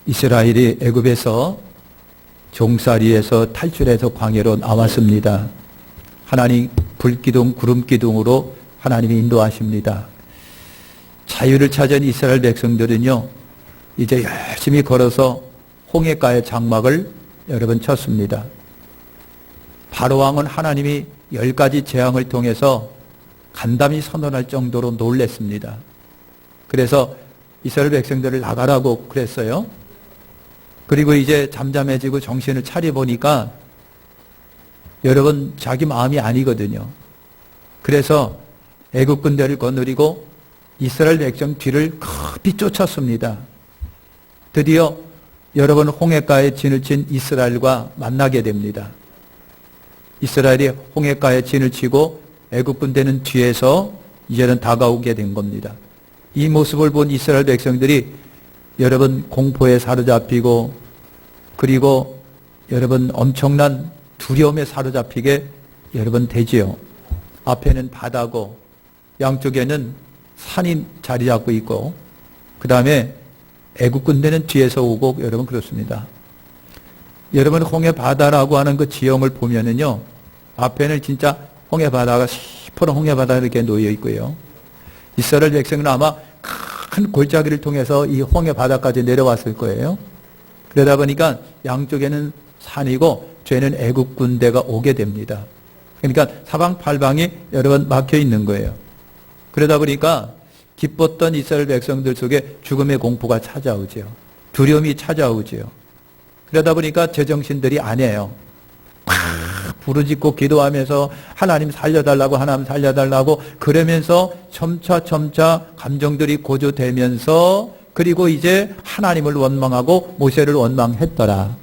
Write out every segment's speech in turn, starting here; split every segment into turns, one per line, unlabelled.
이스라엘이 애굽에서 종살이에서 탈출해서 광야로 나왔습니다. 하나님 불기둥, 구름기둥으로 하나님이 인도하십니다. 자유를 찾은 이스라엘 백성들은요, 이제 열심히 걸어서 홍해가의 장막을 여러분 쳤습니다. 바로왕은 하나님이 10가지 재앙을 통해서 간담이 선언할 정도로 놀랬습니다. 그래서 이스라엘 백성들을 나가라고 그랬어요. 그리고 이제 잠잠해지고 정신을 차려보니까 여러분 자기 마음이 아니거든요. 그래서 애국 군대를 거느리고 이스라엘 백성 뒤를 급히 쫓았습니다. 드디어 여러분 홍해가에 진을 친 이스라엘과 만나게 됩니다. 이스라엘이 홍해가에 진을 치고 애국 군대는 뒤에서 이제는 다가오게 된 겁니다. 이 모습을 본 이스라엘 백성들이 여러분 공포에 사로잡히고 그리고 여러분 엄청난 두려움에 사로잡히게 여러분 되지요. 앞에는 바다고 양쪽에는 산이 자리 잡고 있고 그 다음에 애국 군대는 뒤에서 오고 여러분 그렇습니다. 여러분 홍해 바다라고 하는 그 지형을 보면은요, 앞에는 진짜 홍해 바다가 시퍼런 홍해 바다 이렇게 놓여 있고요. 이스라엘 백성은 아마 큰 골짜기를 통해서 이 홍해 바다까지 내려왔을 거예요. 그러다 보니까 양쪽에는 산이고 뒤에는 애국 군대가 오게 됩니다. 그러니까 사방팔방이 여러 번 막혀 있는 거예요. 그러다 보니까 기뻤던 이스라엘 백성들 속에 죽음의 공포가 찾아오죠. 두려움이 찾아오죠. 그러다 보니까 제정신들이 아니에요. 막 부르짖고 기도하면서 하나님 살려달라고 하나님 살려달라고 그러면서 점차 감정들이 고조되면서 그리고 이제 하나님을 원망하고 모세를 원망했더라.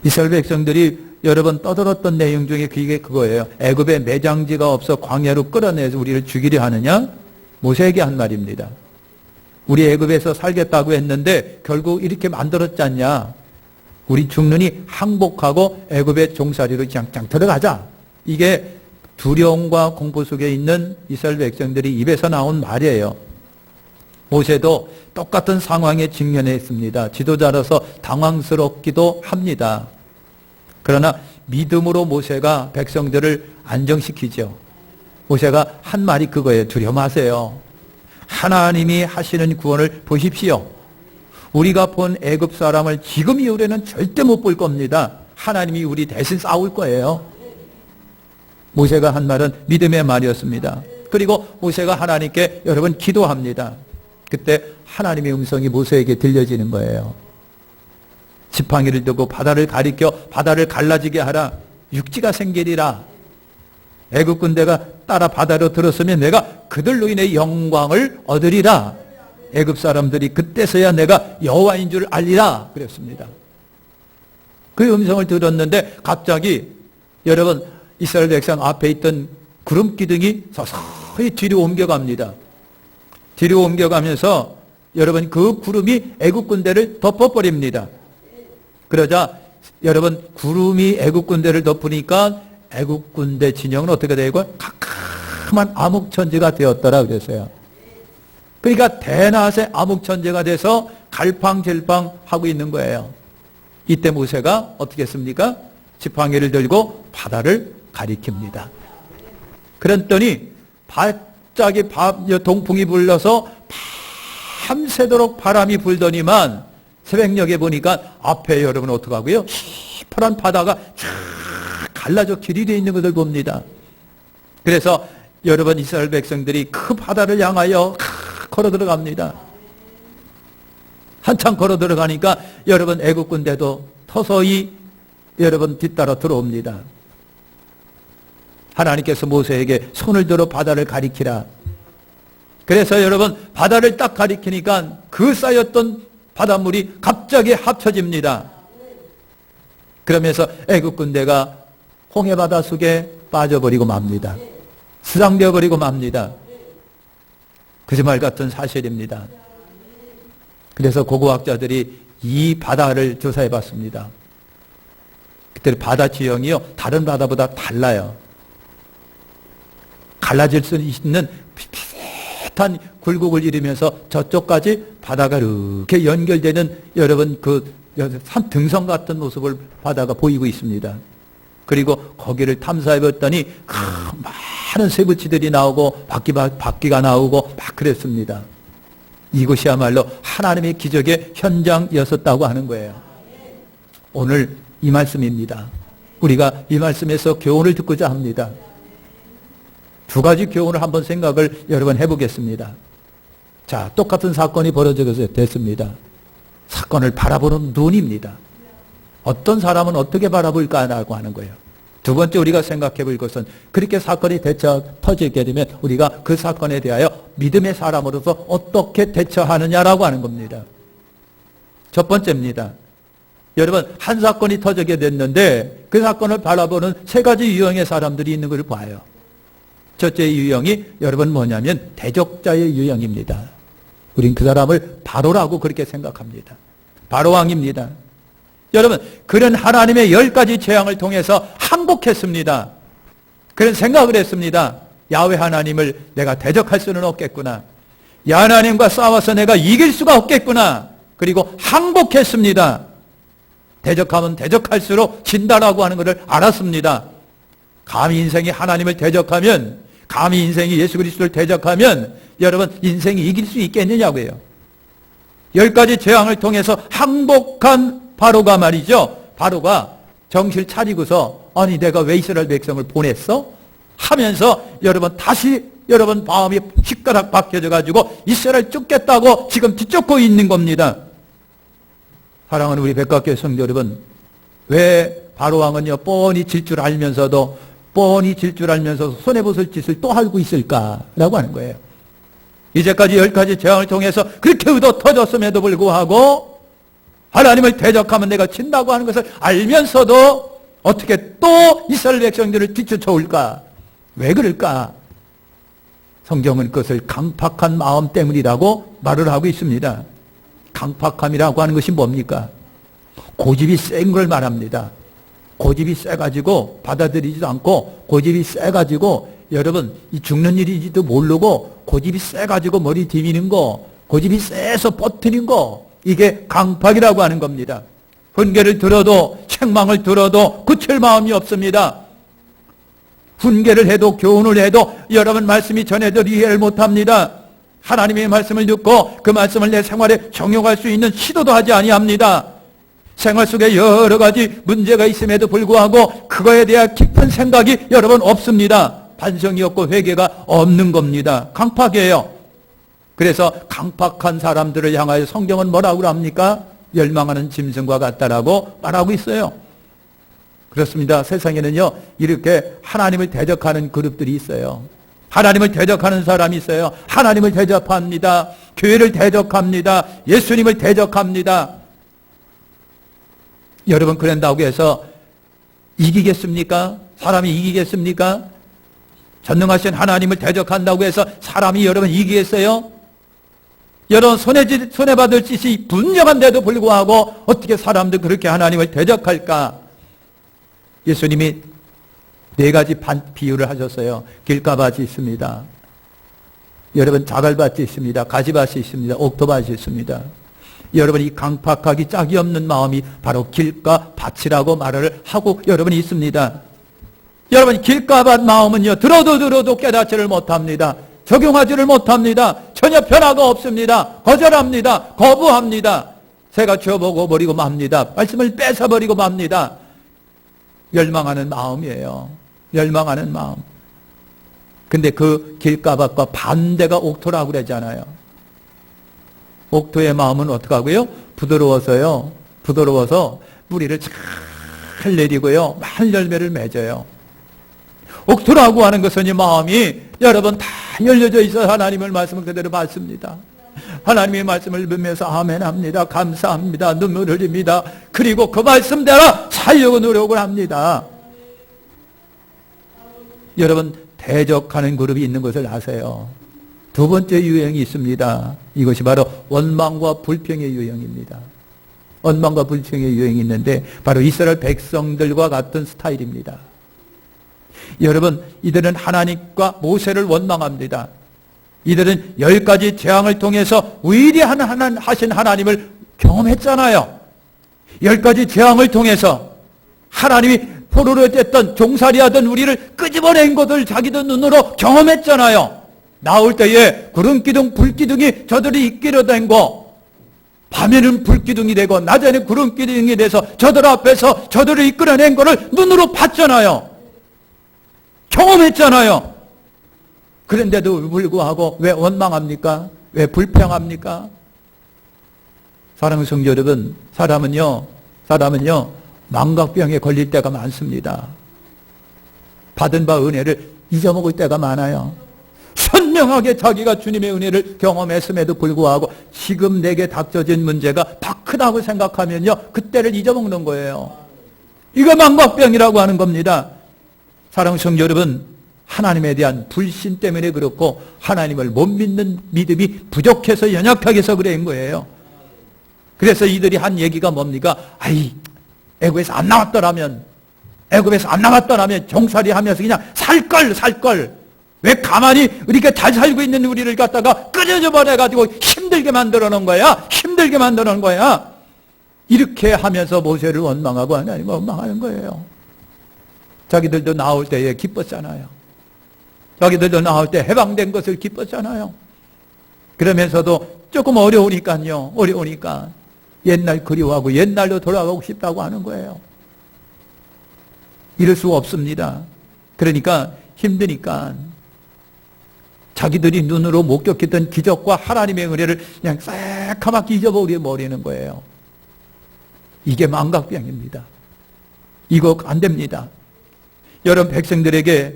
이스라엘 백성들이 여러 번 떠들었던 내용 중에 그게 그거예요. 애굽에 매장지가 없어 광야로 끌어내서 우리를 죽이려 하느냐? 모세에게 한 말입니다. 우리 애굽에서 살겠다고 했는데 결국 이렇게 만들었지 않냐? 우리 죽느니 항복하고 애굽의 종살이로 그냥 들어가자. 이게 두려움과 공포 속에 있는 이스라엘 백성들이 입에서 나온 말이에요. 모세도 똑같은 상황에 직면했습니다. 지도자로서 당황스럽기도 합니다. 그러나 믿음으로 모세가 백성들을 안정시키죠. 모세가 한 말이 그거예요. 두려워 마세요. 하나님이 하시는 구원을 보십시오. 우리가 본 애굽 사람을 지금 이후로는 절대 못 볼 겁니다. 하나님이 우리 대신 싸울 거예요. 모세가 한 말은 믿음의 말이었습니다. 그리고 모세가 하나님께 여러 번 기도합니다. 그때 하나님의 음성이 모세에게 들려지는 거예요. 지팡이를 들고 바다를 가리켜 바다를 갈라지게 하라. 육지가 생기리라. 애굽 군대가 따라 바다로 들었으면 내가 그들로 인해 영광을 얻으리라. 애굽 사람들이 그때서야 내가 여호와인 줄 알리라 그랬습니다. 그 음성을 들었는데 갑자기 여러분 이스라엘 백성 앞에 있던 구름 기둥이 서서히 뒤로 옮겨갑니다. 뒤로 옮겨가면서 여러분 그 구름이 애굽 군대를 덮어버립니다. 그러자 여러분 구름이 애굽 군대를 덮으니까 애굽 군대 진영은 어떻게 되고 캄캄한 암흑천지가 되었더라 그랬어요. 그러니까 대낮에 암흑천지가 돼서 갈팡질팡 하고 있는 거예요. 이때 모세가 어떻게 했습니까? 지팡이를 들고 바다를 가리킵니다. 그랬더니 갑자기 동풍이 불러서 밤새도록 바람이 불더니만 새벽녘에 보니까 앞에 여러분 어떡하고요? 시퍼런 바다가 쫙 갈라져 길이 되어 있는 것을 봅니다. 그래서 여러분 이스라엘 백성들이 그 바다를 향하여 걸어 들어갑니다. 한참 걸어 들어가니까 여러분 애국 군대도 서서히 여러분 뒤따라 들어옵니다. 하나님께서 모세에게 손을 들어 바다를 가리키라. 그래서 여러분 바다를 딱 가리키니까 그 쌓였던 바닷물이 갑자기 합쳐집니다. 그러면서 애국 군대가 홍해바다 속에 빠져버리고 맙니다. 수상되어 버리고 맙니다. 거짓말 같은 사실입니다. 그래서 고고학자들이 이 바다를 조사해 봤습니다. 그때 바다 지형이요 다른 바다보다 달라요. 갈라질 수 있는 비슷한 숱한 굴곡을 이루면서 저쪽까지 바다가 이렇게 연결되는 여러분 산 등성 같은 모습을 바다가 보이고 있습니다. 그리고 거기를 탐사해 봤더니 많은 쇠붙이들이 나오고 바퀴가 나오고 막 그랬습니다. 이것이야말로 하나님의 기적의 현장이었었다고 하는 거예요. 오늘 이 말씀입니다. 우리가 이 말씀에서 교훈을 듣고자 합니다. 두 가지 교훈을 한번 생각을 여러분 해보겠습니다. 자, 똑같은 사건이 벌어져서 됐습니다. 사건을 바라보는 눈입니다. 어떤 사람은 어떻게 바라볼까라고 하는 거예요. 두 번째 우리가 생각해 볼 것은 그렇게 사건이 터지게 되면 우리가 그 사건에 대하여 믿음의 사람으로서 어떻게 대처하느냐라고 하는 겁니다. 첫 번째입니다. 여러분, 한 사건이 터지게 됐는데 그 사건을 바라보는 세 가지 유형의 사람들이 있는 걸 봐요. 첫째 유형이 여러분 뭐냐면 대적자의 유형입니다. 우린 그 사람을 바로라고 그렇게 생각합니다. 바로왕입니다. 여러분, 그런 하나님의 10가지 재앙을 통해서 항복했습니다. 그런 생각을 했습니다. 야훼 하나님을 내가 대적할 수는 없겠구나. 야 하나님과 싸워서 내가 이길 수가 없겠구나. 그리고 항복했습니다. 대적하면 대적할수록 진다라고 하는 것을 알았습니다. 감히 인생이 하나님을 대적하면, 감히 인생이 예수 그리스도를 대적하면 여러분 인생이 이길 수 있겠느냐고요. 10가지 재앙을 통해서 항복한 바로가 말이죠. 바로가 정신을 차리고서 아니 내가 왜 이스라엘 백성을 보냈어? 하면서 여러분 다시 여러분 마음이 휘가락 바뀌어져 가지고 이스라엘 쫓겠다고 지금 뒤쫓고 있는 겁니다. 사랑하는 우리 백각교회 성도 여러분, 왜 바로왕은요 뻔히 질 줄 알면서도 손해보실 짓을 또 하고 있을까라고 하는 거예요. 이제까지 10가지 재앙을 통해서 그렇게 의도 터졌음에도 불구하고 하나님을 대적하면 내가 진다고 하는 것을 알면서도 어떻게 또 이스라엘 백성들을 뒤쫓아올까? 왜 그럴까? 성경은 그것을 강팍한 마음 때문이라고 말을 하고 있습니다. 강팍함이라고 하는 것이 뭡니까? 고집이 센 걸 말합니다. 고집이 세가지고 받아들이지도 않고 고집이 세가지고 여러분 이 죽는 일인지도 모르고 고집이 세가지고 머리 디미는 거, 고집이 세서 버티는 거, 이게 강팍이라고 하는 겁니다. 훈계를 들어도 책망을 들어도 고칠 마음이 없습니다. 훈계를 해도 교훈을 해도 여러분 말씀이 전해도 이해를 못합니다. 하나님의 말씀을 듣고 그 말씀을 내 생활에 적용할 수 있는 시도도 하지 아니합니다. 생활 속에 여러 가지 문제가 있음에도 불구하고 그거에 대한 깊은 생각이 여러분 없습니다. 반성이 없고 회개가 없는 겁니다. 강팍이에요. 그래서 강팍한 사람들을 향하여 성경은 뭐라고 합니까? 멸망하는 짐승과 같다라고 말하고 있어요. 그렇습니다. 세상에는요 이렇게 하나님을 대적하는 그룹들이 있어요. 하나님을 대적하는 사람이 있어요. 하나님을 대적합니다. 교회를 대적합니다. 예수님을 대적합니다. 여러분 그런다고 해서 이기겠습니까? 사람이 이기겠습니까? 전능하신 하나님을 대적한다고 해서 사람이 여러분 이기겠어요? 여러분 손해받을 짓이 분명한데도 불구하고 어떻게 사람들 그렇게 하나님을 대적할까? 예수님이 4가지 비유를 하셨어요. 길가밭이 있습니다. 여러분 자갈밭이 있습니다. 가지밭이 있습니다. 옥토밭이 있습니다. 여러분 이 강팍하기 짝이 없는 마음이 바로 길가밭이라고 말을 하고 여러분이 있습니다. 여러분 길가밭 마음은요 들어도 깨닫지를 못합니다. 적용하지를 못합니다. 전혀 변화가 없습니다. 거절합니다. 거부합니다. 새가 쥐어보고 버리고 맙니다. 말씀을 뺏어버리고 맙니다. 멸망하는 마음이에요. 멸망하는 마음. 근데 그 길가밭과 반대가 옥토라고 그러잖아요. 옥토의 마음은 어떻게 하고요? 부드러워서요. 부드러워서 뿌리를 잘 내리고요. 많은 열매를 맺어요. 옥토라고 하는 것은 이 마음이 여러분 다 열려져 있어 하나님의 말씀을 그대로 받습니다. 하나님의 말씀을 믿으면서 아멘 합니다. 감사합니다. 눈물 흘립니다. 그리고 그 말씀대로 살려고 노력을 합니다. 여러분 대적하는 그룹이 있는 것을 아세요. 두 번째 유형이 있습니다. 이것이 바로 원망과 불평의 유형입니다. 원망과 불평의 유형이 있는데 바로 이스라엘 백성들과 같은 스타일입니다. 여러분 이들은 하나님과 모세를 원망합니다. 이들은 10가지 재앙을 통해서 위대한 하신 하나님을 경험했잖아요. 10가지 재앙을 통해서 하나님이 포로로 됐던 종살이하던 우리를 끄집어낸 것을 자기들 눈으로 경험했잖아요. 나올 때에 구름기둥 불기둥이 저들이 이끌어 댄 거, 밤에는 불기둥이 되고 낮에는 구름기둥이 돼서 저들 앞에서 저들을 이끌어낸 거를 눈으로 봤잖아요. 경험했잖아요. 그런데도 불구하고 왜 원망합니까? 왜 불평합니까? 사랑하는 성도 여러분, 사람은요 망각병에 걸릴 때가 많습니다. 받은 바 은혜를 잊어먹을 때가 많아요. 선명하게 자기가 주님의 은혜를 경험했음에도 불구하고 지금 내게 닥쳐진 문제가 더 크다고 생각하면요, 그때를 잊어먹는 거예요. 이거 망각병이라고 하는 겁니다. 사랑하는 성도 여러분, 하나님에 대한 불신 때문에 그렇고 하나님을 못 믿는 믿음이 부족해서 연약하게 해서 그런 거예요. 그래서 이들이 한 얘기가 뭡니까? 애굽에서 안 나왔더라면 종살이 하면서 그냥 살걸. 왜 가만히 이렇게 잘 살고 있는 우리를 갖다가 끊어져 버려가지고 힘들게 만들어 놓은 거야? 이렇게 하면서 모세를 원망하고 하나님을 원망하는 거예요. 자기들도 나올 때에 기뻤잖아요. 자기들도 나올 때 해방된 것을 기뻤잖아요. 그러면서도 조금 어려우니까 옛날 그리워하고 옛날로 돌아가고 싶다고 하는 거예요. 이럴 수가 없습니다. 그러니까 힘드니까 자기들이 눈으로 목격했던 기적과 하나님의 은혜를 그냥 새카맣게 잊어버리는 거예요. 이게 망각병입니다. 이거 안 됩니다. 여러분 백성들에게,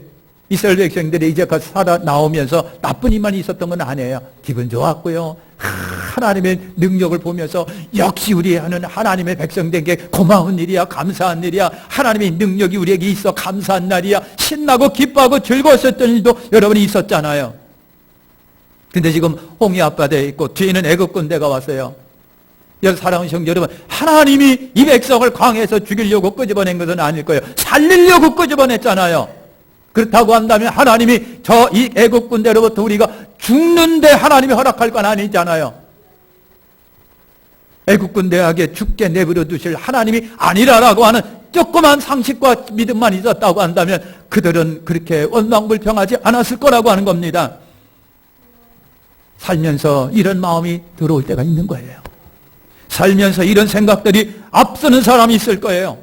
이스라엘 백성들이 이제까지 살아 나오면서 나쁜 일만 있었던 건 아니에요. 기분 좋았고요. 하나님의 능력을 보면서 역시 우리 하는 하나님의 백성들에게 고마운 일이야, 감사한 일이야. 하나님의 능력이 우리에게 있어 감사한 날이야. 신나고 기뻐하고 즐거웠었던 일도 여러분이 있었잖아요. 근데 지금 홍해 앞바다에 있고 뒤에는 애굽 군대가 왔어요. 여러분 사랑하는 성도 여러분, 하나님이 이 백성을 광야에서 죽이려고 끄집어낸 것은 아닐 거예요. 살리려고 끄집어냈잖아요. 그렇다고 한다면 하나님이 이 애굽 군대로부터 우리가 죽는데 하나님이 허락할 건 아니잖아요. 애굽 군대에게 죽게 내버려 두실 하나님이 아니라라고 하는 조그만 상식과 믿음만 있었다고 한다면 그들은 그렇게 원망불평하지 않았을 거라고 하는 겁니다. 살면서 이런 마음이 들어올 때가 있는 거예요. 살면서 이런 생각들이 앞서는 사람이 있을 거예요.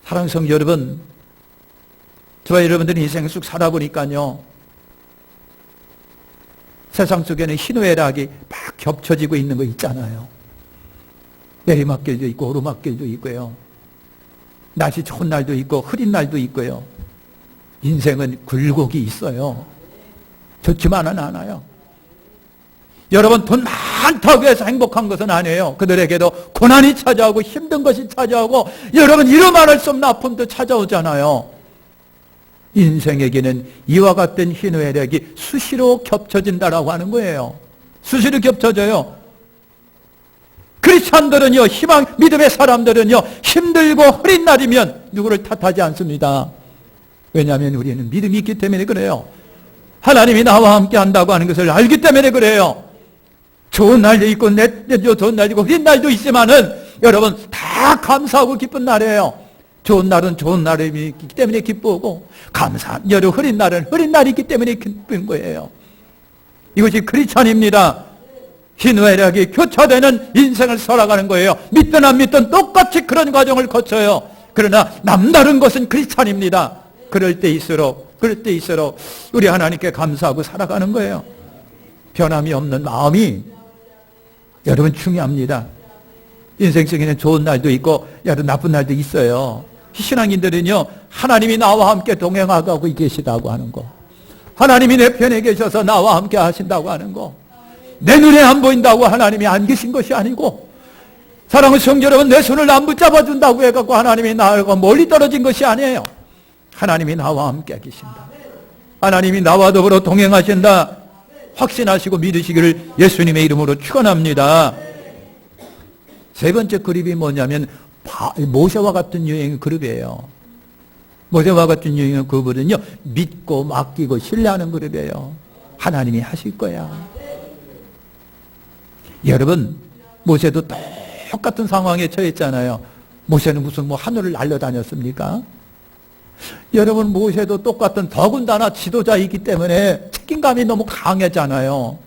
사랑하는 성도 여러분, 저와 여러분들이 인생 쑥 살아보니까요, 세상 속에는 희노애락이 막 겹쳐지고 있는 거 있잖아요. 내리막길도 있고 오르막길도 있고요. 날씨 좋은 날도 있고 흐린 날도 있고요. 인생은 굴곡이 있어요. 좋지만은 않아요. 여러분 돈 많다고 해서 행복한 것은 아니에요. 그들에게도 고난이 찾아오고 힘든 것이 찾아오고 여러분 이루 말할 수 없는 아픔도 찾아오잖아요. 인생에게는 이와 같은 희노애락이 수시로 겹쳐진다라고 하는 거예요. 수시로 겹쳐져요. 크리스찬들은요, 희망 믿음의 사람들은요, 힘들고 흐린 날이면 누구를 탓하지 않습니다. 왜냐하면 우리는 믿음이 있기 때문에 그래요. 하나님이 나와 함께 한다고 하는 것을 알기 때문에 그래요. 좋은 날도 있고 좋은 날도 있고 흐린 날도 있지만은 여러분 다 감사하고 기쁜 날이에요. 좋은 날은 좋은 날이기 때문에 기쁘고 감사한 여름 흐린 날은 흐린 날이기 때문에 기쁜 거예요. 이것이 크리스찬입니다. 희노애락이 교차되는 인생을 살아가는 거예요. 믿든 안 믿든 똑같이 그런 과정을 거쳐요. 그러나 남다른 것은 크리스찬입니다. 그럴 때일수록 우리 하나님께 감사하고 살아가는 거예요. 변함이 없는 마음이 여러분 중요합니다. 인생 속에는 좋은 날도 있고 여러분 나쁜 날도 있어요. 신앙인들은요, 하나님이 나와 함께 동행하고 계시다고 하는 거, 하나님이 내 편에 계셔서 나와 함께 하신다고 하는 거, 내 눈에 안 보인다고 하나님이 안 계신 것이 아니고, 사랑하는 성도 여러분, 내 손을 안 붙잡아 준다고 해갖고 하나님이 나하고 멀리 떨어진 것이 아니에요. 하나님이 나와 함께 계신다. 하나님이 나와 더불어 동행하신다. 확신하시고 믿으시기를 예수님의 이름으로 축원합니다. 세 번째 그룹이 뭐냐면 모세와 같은 유행의 그룹이에요. 모세와 같은 유행의 그룹은요, 믿고 맡기고 신뢰하는 그룹이에요. 하나님이 하실 거야. 여러분, 모세도 똑같은 상황에 처했잖아요. 모세는 무슨 하늘을 날려다녔습니까? 여러분, 모세도 똑같은 더군다나 지도자이기 때문에 책임감이 너무 강했잖아요.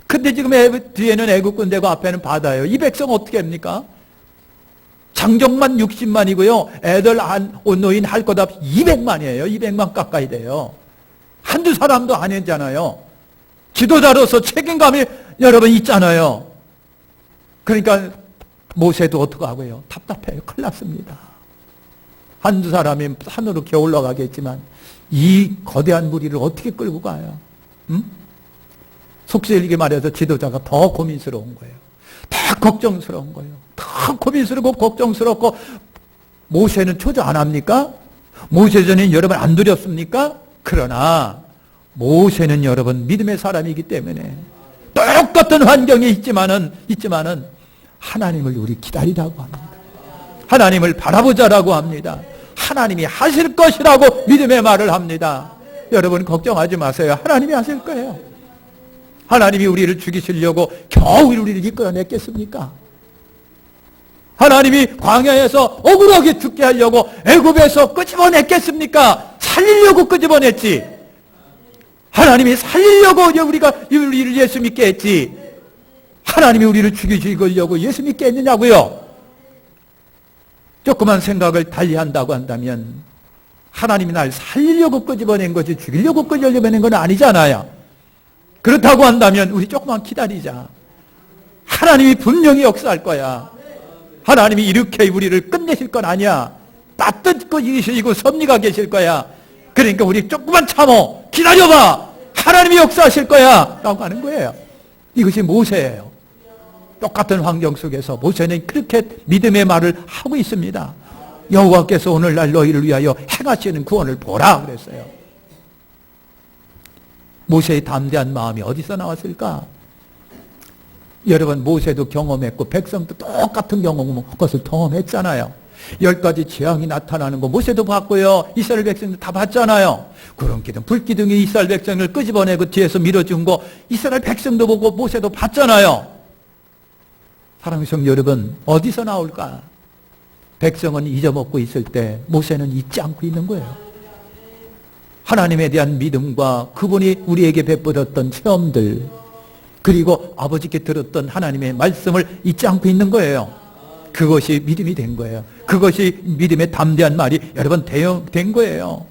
근데 지금 뒤에는 애국군대고 앞에는 바다예요. 이 백성 어떻게 합니까? 장정만 60만이고요. 애들 온노인 할 것 없이 200만이에요. 200만 가까이 돼요. 한두 사람도 아니잖아요. 지도자로서 책임감이 여러분 있잖아요. 그러니까 모세도 어떡하고요? 답답해요. 큰일 났습니다. 한두 사람이 산으로 기어 올라가겠지만 이 거대한 무리를 어떻게 끌고 가요? 응? 속세일게 말해서 지도자가 더 고민스러운 거예요. 더 걱정스러운 거예요. 더 고민스럽고 걱정스럽고. 모세는 초조 안 합니까? 모세전에 여러분 안 두렵습니까? 그러나 모세는 여러분 믿음의 사람이기 때문에 똑같은 환경이 있지만은 하나님을 우리 기다리라고 합니다. 하나님을 바라보자라고 합니다. 하나님이 하실 것이라고 믿음의 말을 합니다. 여러분 걱정하지 마세요. 하나님이 하실 거예요. 하나님이 우리를 죽이시려고 겨우 우리를 이끌어냈겠습니까? 하나님이 광야에서 억울하게 죽게 하려고 애굽에서 끄집어냈겠습니까? 살리려고 끄집어냈지. 하나님이 살리려고 우리를 예수 믿게 했지. 하나님이 우리를 죽이시려고 예수 믿게 했느냐고요? 조그만 생각을 달리한다고 한다면 하나님이 날 살리려고 끄집어낸 거지 죽이려고 끄집어낸 건 아니잖아요. 그렇다고 한다면 우리 조금만 기다리자. 하나님이 분명히 역사할 거야. 하나님이 이렇게 우리를 끝내실 건 아니야. 따뜻고 이시고 섭리가 계실 거야. 그러니까 우리 조금만 참어. 기다려봐. 하나님이 역사하실 거야. 라고 하는 거예요. 이것이 모세예요. 똑같은 환경 속에서 모세는 그렇게 믿음의 말을 하고 있습니다. 여호와께서 오늘날 너희를 위하여 행하시는 구원을 보라 그랬어요. 모세의 담대한 마음이 어디서 나왔을까? 여러분, 모세도 경험했고 백성도 똑같은 것을 경험했잖아요. 10가지 재앙이 나타나는 거 모세도 봤고요. 이스라엘 백성도 다 봤잖아요. 구름기둥, 불기둥이 이스라엘 백성을 끄집어내고 뒤에서 밀어준 거 이스라엘 백성도 보고 모세도 봤잖아요. 사랑하는 성도 여러분, 어디서 나올까? 백성은 잊어먹고 있을 때 모세는 잊지 않고 있는 거예요. 하나님에 대한 믿음과 그분이 우리에게 베풀었던 체험들, 그리고 아버지께 들었던 하나님의 말씀을 잊지 않고 있는 거예요. 그것이 믿음이 된 거예요. 그것이 믿음의 담대한 말이 여러분 된 거예요.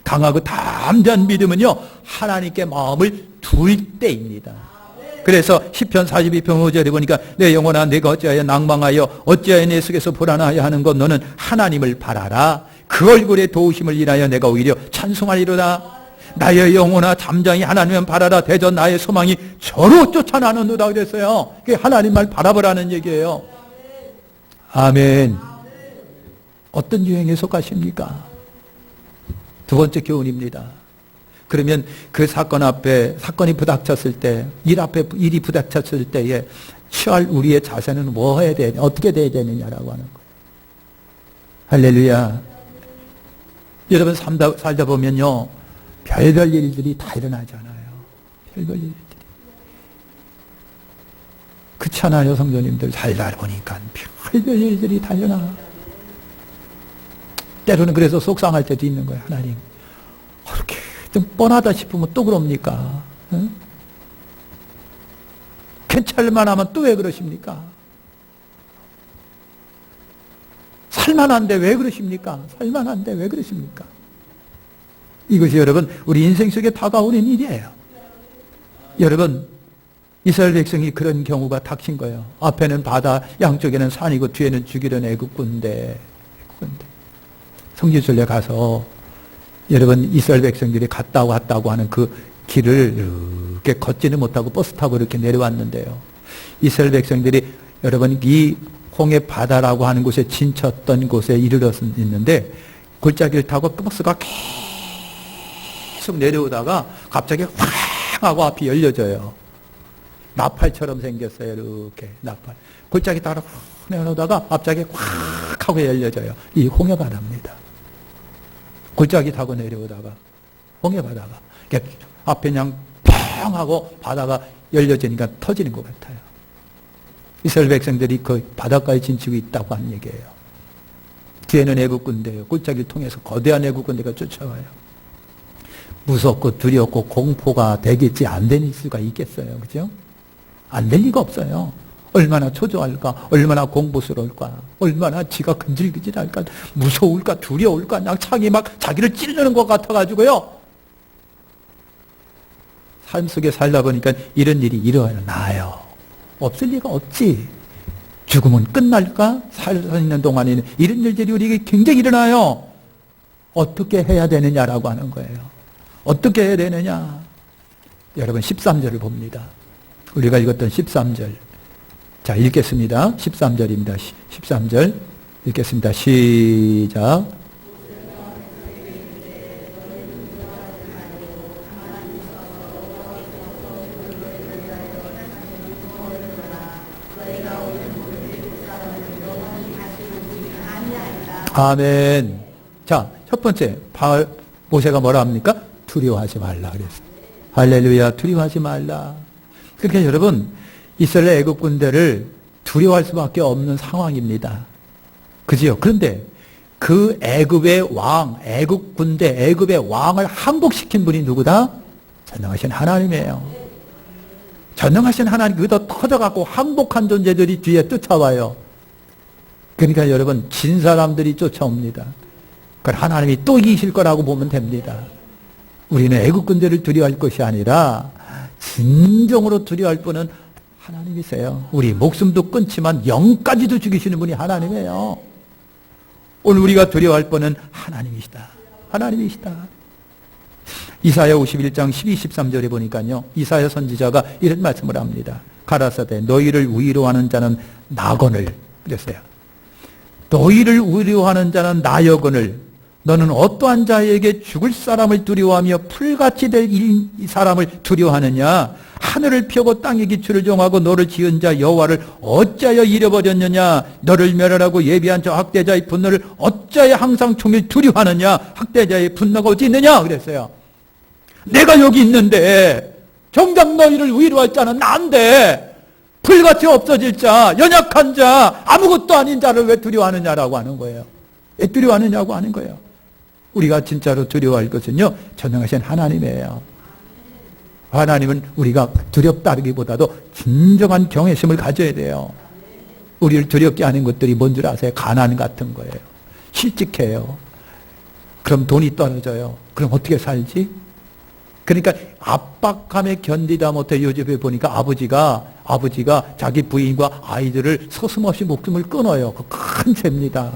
강하고 담대한 믿음은요, 하나님께 마음을 둘 때입니다. 그래서 시편 42편 5절에 보니까 내 영혼아 내가 어찌하여 낭망하여 어찌하여 내 속에서 불안하여 하는 것 너는 하나님을 바라라. 그 얼굴의 도우심을 인하여 내가 오히려 찬송하리로다. 나의 영혼아 잠잠히 하나님을 바라라. 대저 나의 소망이 저로 쫓아나는도다 그랬어요. 그게 하나님을 바라보라는 얘기예요. 아멘. 어떤 유행에 속하십니까? 두 번째 교훈입니다. 그러면 그 사건이 부닥쳤을 때, 일이 부닥쳤을 때에 취할 우리의 자세는 뭐 해야 되냐, 어떻게 돼야 되느냐라고 하는 거예요. 할렐루야. 여러분 살다 보면요, 별별 일들이 다 일어나잖아요. 별별 일들이. 그렇지 않아요, 성도님들? 살다 보니까 별별 일들이 다 일어나. 때로는 그래서 속상할 때도 있는 거예요. 하나님, 그렇게 좀 뻔하다 싶으면 또 그럽니까? 응? 괜찮을만 하면 또 왜 그러십니까? 살만한데 왜 그러십니까? 살만한데 왜 그러십니까? 이것이 여러분 우리 인생 속에 다가오는 일이에요. 여러분, 이스라엘 백성이 그런 경우가 닥친 거예요. 앞에는 바다, 양쪽에는 산이고 뒤에는 죽이려는 애국군대. 성지순례 가서 여러분 이스라엘 백성들이 갔다 왔다고 하는 그 길을 이렇게 걷지는 못하고 버스 타고 이렇게 내려왔는데요. 이스라엘 백성들이 여러분 이 홍해 바다라고 하는 곳에 진쳤던 곳에 이르렀는데 골짜기를 타고 버스가 계속 내려오다가 갑자기 확 하고 앞이 열려져요. 나팔처럼 생겼어요. 이렇게 나팔. 골짜기 따라 확 내려오다가 갑자기 확 하고 열려져요. 이 홍해 바다입니다. 골짜기 타고 내려오다가 홍해 바다가 앞에 그냥 팍 하고 바다가 열려지니까 터지는 것 같아요. 이스라엘 백성들이 그 바닷가에 진치고 있다고 하는 얘기예요. 뒤에는 애국 군대예요. 골짜기를 통해서 거대한 애국 군대가 쫓아와요. 무섭고 두렵고 공포가 되겠지 안 되는 수가 있겠어요. 그죠? 안 될 리가 없어요. 얼마나 초조할까, 얼마나 공포스러울까, 얼마나 지가 근질근질할까, 무서울까, 두려울까, 그냥 자기를 찌르는 것 같아가지고요. 삶 속에 살다 보니까 이런 일이 일어나요. 없을 리가 없지. 죽음은 끝날까? 살아있는 동안에는 이런 일들이 우리에게 굉장히 일어나요. 어떻게 해야 되느냐라고 하는 거예요. 어떻게 해야 되느냐? 여러분 13절을 봅니다. 우리가 읽었던 13절. 자, 읽겠습니다. 13절입니다. 13절 읽겠습니다. 시작. 아멘. 자, 첫 번째 모세가 뭐라 합니까? 두려워하지 말라 그랬어요. 할렐루야. 두려워하지 말라. 그러니까 여러분 이스라엘 애국 군대를 두려워할 수밖에 없는 상황입니다. 그지요? 그런데 그 애굽의 왕, 애국 군대, 애굽의 왕을 항복시킨 분이 누구다? 전능하신 하나님이에요. 전능하신 하나님, 그기다 터져갖고 항복한 존재들이 뒤에 쫓아와요. 그러니까 여러분, 진 사람들이 쫓아옵니다. 그걸 하나님이 또 이기실 거라고 보면 됩니다. 우리는 애국 군대를 두려워할 것이 아니라 진정으로 두려워할 분은 하나님이세요. 우리 목숨도 끊지만 영까지도 죽이시는 분이 하나님이에요. 오늘 우리가 두려워할 분은 하나님이시다. 하나님이시다. 이사야 51장 12, 13절에 보니까요. 이사야 선지자가 이런 말씀을 합니다. 가라사대 너희를 위로하는 자는 나거늘 그랬어요. 너희를 위로하는 자는 나여거늘 너는 어떠한 자에게 죽을 사람을 두려워하며 풀같이 될 이 사람을 두려워하느냐? 하늘을 펴고 땅의 기초를 정하고 너를 지은 자 여호와를 어찌하여 잃어버렸느냐? 너를 멸하라고 예비한 저 학대자의 분노를 어찌하여 항상 종일 두려워하느냐? 학대자의 분노가 어디 있느냐? 그랬어요. 내가 여기 있는데 정작 너희를 위로할 자는 난데 풀같이 없어질 자, 연약한 자, 아무것도 아닌 자를 왜 두려워하느냐라고 하는 거예요. 왜 두려워하느냐고 하는 거예요. 우리가 진짜로 두려워할 것은요, 전능하신 하나님이에요. 하나님은 우리가 두렵다기보다도 진정한 경외심을 가져야 돼요. 우리를 두렵게 하는 것들이 뭔 줄 아세요? 가난 같은 거예요. 실직해요. 그럼 돈이 떨어져요. 그럼 어떻게 살지? 그러니까 압박감에 견디다 못해 요즘에 보니까 아버지가 자기 부인과 아이들을 서슴없이 목숨을 끊어요. 그 큰 죄입니다.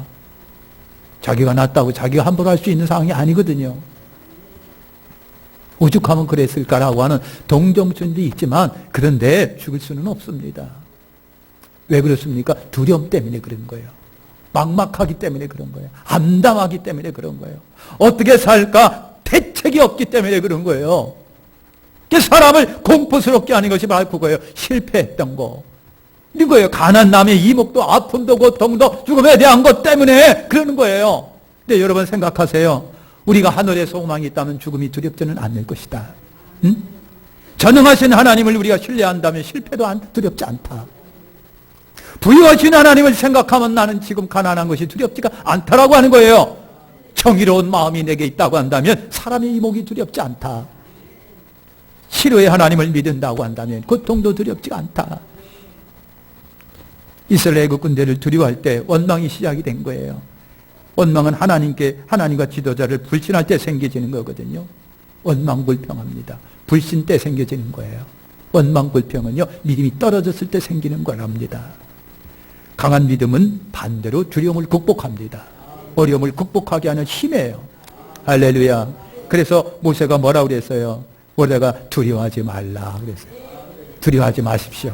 자기가 낫다고 자기가 함부로 할 수 있는 상황이 아니거든요. 오죽하면 그랬을까라고 하는 동정심도 있지만 그런데 죽을 수는 없습니다. 왜 그렇습니까? 두려움 때문에 그런 거예요. 막막하기 때문에 그런 거예요. 암담하기 때문에 그런 거예요. 어떻게 살까? 대책이 없기 때문에 그런 거예요. 사람을 공포스럽게 하는 것이 바로 그거예요. 실패했던 거. 이거예요. 가난 남의 이목도 아픔도 고통도 죽음에 대한 것 때문에 그러는 거예요. 근데 여러분 생각하세요. 우리가 하늘에 소망이 있다면 죽음이 두렵지는 않을 것이다. 응? 전능하신 하나님을 우리가 신뢰한다면 실패도 두렵지 않다. 부유하신 하나님을 생각하면 나는 지금 가난한 것이 두렵지가 않다라고 하는 거예요. 정의로운 마음이 내게 있다고 한다면 사람의 이목이 두렵지 않다. 치료의 하나님을 믿는다고 한다면 고통도 두렵지가 않다. 이스라엘 애국 군대를 두려워할 때 원망이 시작이 된 거예요. 원망은 하나님과 지도자를 불신할 때 생겨지는 거거든요. 원망불평합니다. 불신 때 생겨지는 거예요. 원망불평은요, 믿음이 떨어졌을 때 생기는 거랍니다. 강한 믿음은 반대로 두려움을 극복합니다. 어려움을 극복하게 하는 힘이에요. 할렐루야. 그래서 모세가 뭐라고 그랬어요? 모세가 두려워하지 말라 그랬어요. 두려워하지 마십시오.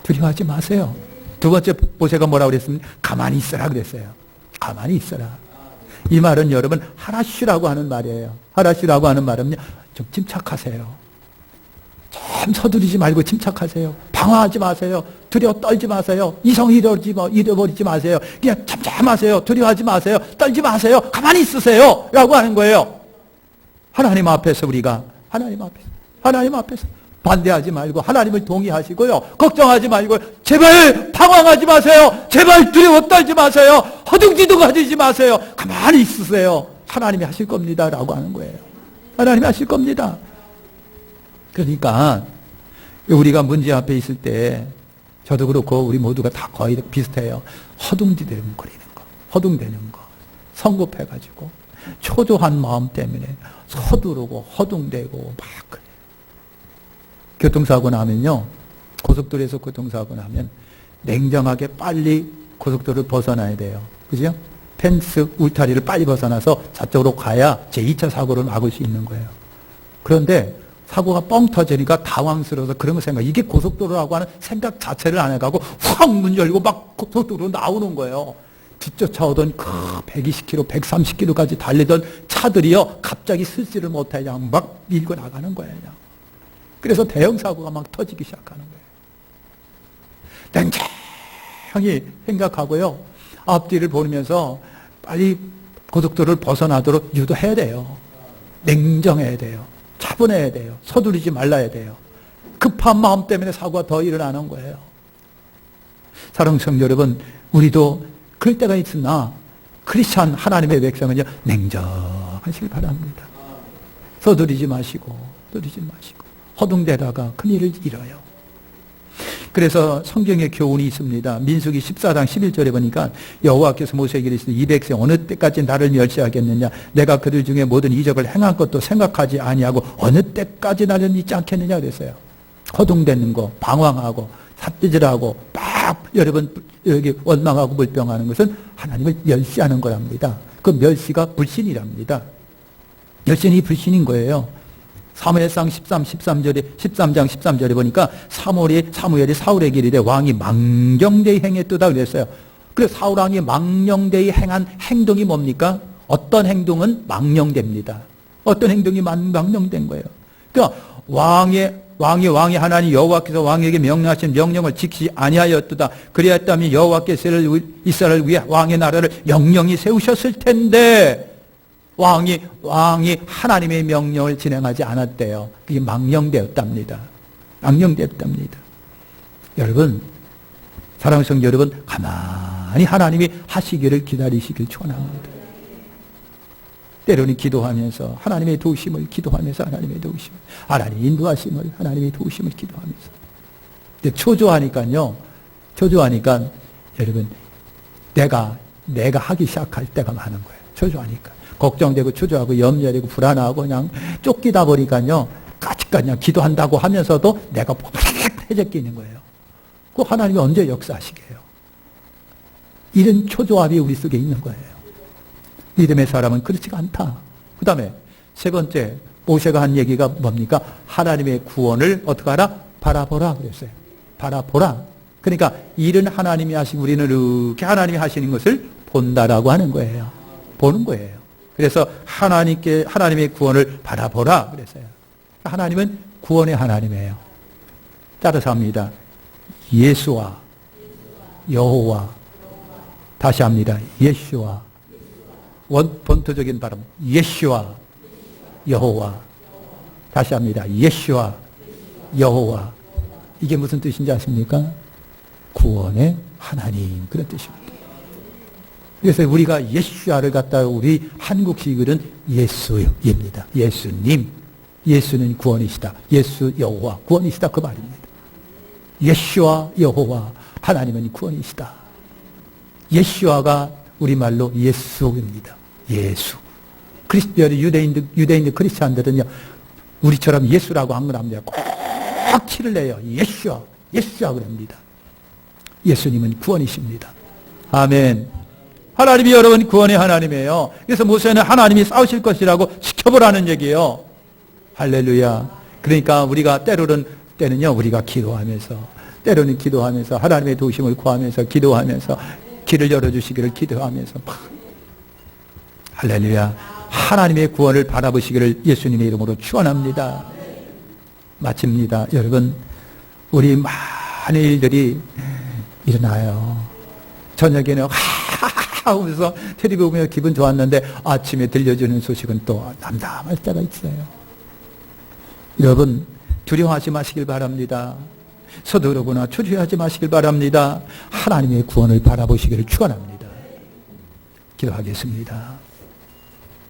두려워하지 마세요. 두 번째 모세가 뭐라고 그랬습니까? 가만히 있어라 그랬어요. 가만히 있어라. 이 말은 여러분 하라쉬라고 하는 말이에요. 하라쉬라고 하는 말은요, 좀 침착하세요. 참 서두르지 말고 침착하세요. 방황하지 마세요. 떨지 마세요. 이성 잃어버리지 마세요. 그냥 잠잠하세요. 두려워하지 마세요. 떨지 마세요. 가만히 있으세요. 라고 하는 거예요. 하나님 앞에서 우리가 하나님 앞에서 반대하지 말고 하나님을 동의하시고요. 걱정하지 말고 제발 방황하지 마세요. 제발 두려워 떨지 마세요. 허둥지둥 가지지 마세요. 가만히 있으세요. 하나님이 하실 겁니다. 라고 하는 거예요. 하나님이 하실 겁니다. 그러니까 우리가 문제 앞에 있을 때 저도 그렇고 우리 모두가 다 거의 비슷해요. 허둥지둥 거리는 거, 허둥대는 거, 성급해가지고 초조한 마음 때문에 서두르고 허둥대고 막 그래요. 교통사고 나면요, 고속도로에서 교통사고 나면 냉정하게 빨리 고속도로를 벗어나야 돼요. 그죠? 펜스 울타리를 빨리 벗어나서 저쪽으로 가야 제2차 사고를 막을 수 있는 거예요. 그런데 사고가 뻥 터지니까 당황스러워서 그런 거 생각, 이게 고속도로라고 하는 생각 자체를 안 해가고 확 문 열고 막 고속도로로 나오는 거예요. 뒤쫓아오던 그 120km, 130km까지 달리던 차들이요, 갑자기 쓸지를 못해 그냥 막 밀고 나가는 거예요. 그냥. 그래서 대형 사고가 막 터지기 시작하는 거예요. 냉정히 생각하고요, 앞뒤를 보면서 빨리 고속도로를 벗어나도록 유도해야 돼요. 냉정해야 돼요. 차분해야 돼요. 서두르지 말아야 돼요. 급한 마음 때문에 사고가 더 일어나는 거예요. 사랑하는 성도 여러분, 우리도 그럴 때가 있으나 크리스찬 하나님의 백성은요, 냉정하시길 바랍니다. 서두르지 마시고 허둥대다가 큰일을 잃어요. 그래서 성경에 교훈이 있습니다. 민수기 14장 11절에 보니까 여호와께서 모세에게 이르시되 이 백성 어느 때까지 나를 멸시하겠느냐, 내가 그들 중에 모든 이적을 행한 것도 생각하지 아니하고 어느 때까지 나를 믿지 않겠느냐 그랬어요. 허둥대는 거, 방황하고 삿대질하고 막 여러분 여기 원망하고 불평하는 것은 하나님을 멸시하는 거랍니다. 그 멸시가 불신이랍니다. 멸시는 불신인 거예요. 사무엘상 13장 13절에 보니까 사무엘이 사울에게 이르되 왕이 망령되이 행했도다 그랬어요. 그래서 사울 왕이 망령되이 행한 행동이 뭡니까? 어떤 행동은 망령됩니다. 어떤 행동이 망령된 거예요. 그러니까 왕이 하나님 여호와께서 왕에게 명령하신 명령을 지키지 아니하였도다. 그리하였다면 여호와께서 이스라엘을 위해 왕의 나라를 영영히 세우셨을 텐데 왕이 하나님의 명령을 진행하지 않았대요. 그게 망령되었답니다. 여러분, 사랑하는 성도 여러분, 가만히 하나님이 하시기를 기다리시길 축원합니다. 때로는 기도하면서 하나님의 도우심을 기도하면서 하나님의 인도하심을 하나님의 도우심을 기도하면서. 근데 초조하니까 여러분, 내가 하기 시작할 때가 많은 거예요. 초조하니까. 걱정되고 초조하고 염려되고 불안하고 그냥 쫓기다 보니까요, 까짓까지 그냥 기도한다고 하면서도 내가 해적기 있는 거예요. 그 하나님이 언제 역사하시게요? 이런 초조함이 우리 속에 있는 거예요. 믿음의 사람은 그렇지가 않다. 그 다음에 세 번째, 모세가 한 얘기가 뭡니까? 하나님의 구원을 어떻게 하라? 바라보라 그랬어요. 바라보라. 그러니까 일은 하나님이 하시고 우리는 이렇게 하나님이 하시는 것을 본다라고 하는 거예요. 보는 거예요. 그래서 하나님의 구원을 바라보라 그랬어요. 하나님은 구원의 하나님이에요. 따라서 합니다. 예수와 여호와. 다시 합니다. 예수와. 본토적인 발음. 예수와 여호와. 다시 합니다. 예수와 여호와. 이게 무슨 뜻인지 아십니까? 구원의 하나님, 그런 뜻입니다. 그래서 우리가 예수아를 갖다가 우리 한국식으로는 예수입니다. 예수님. 예수는 구원이시다. 예수 여호와 구원이시다, 그 말입니다. 예수와 여호와, 하나님은 구원이시다. 예수아가 우리말로 예수입니다. 예수. 유대인들 크리스찬들은요, 우리처럼 예수라고 한 건 합니다. 꼭 티를 내요. 예수아 그럽니다. 예수님은 구원이십니다. 아멘. 하나님이 여러분 구원의 하나님이에요. 그래서 모세는 하나님이 싸우실 것이라고 지켜보라는 얘기예요. 할렐루야. 그러니까 우리가 때는요, 우리가 때로는 기도하면서 하나님의 도우심을 구하면서 기도하면서 길을 열어주시기를 기도하면서 할렐루야. 하나님의 구원을 바라보시기를 예수님의 이름으로 축원합니다. 마칩니다. 여러분, 우리 많은 일들이 일어나요. 저녁에는 하면서 텔레비 보며 기분 좋았는데 아침에 들려주는 소식은 또 남담할 때가 있어요. 여러분, 두려워하지 마시길 바랍니다. 서두르거나 초조해하지 마시길 바랍니다. 하나님의 구원을 바라보시기를 축원합니다. 기도하겠습니다.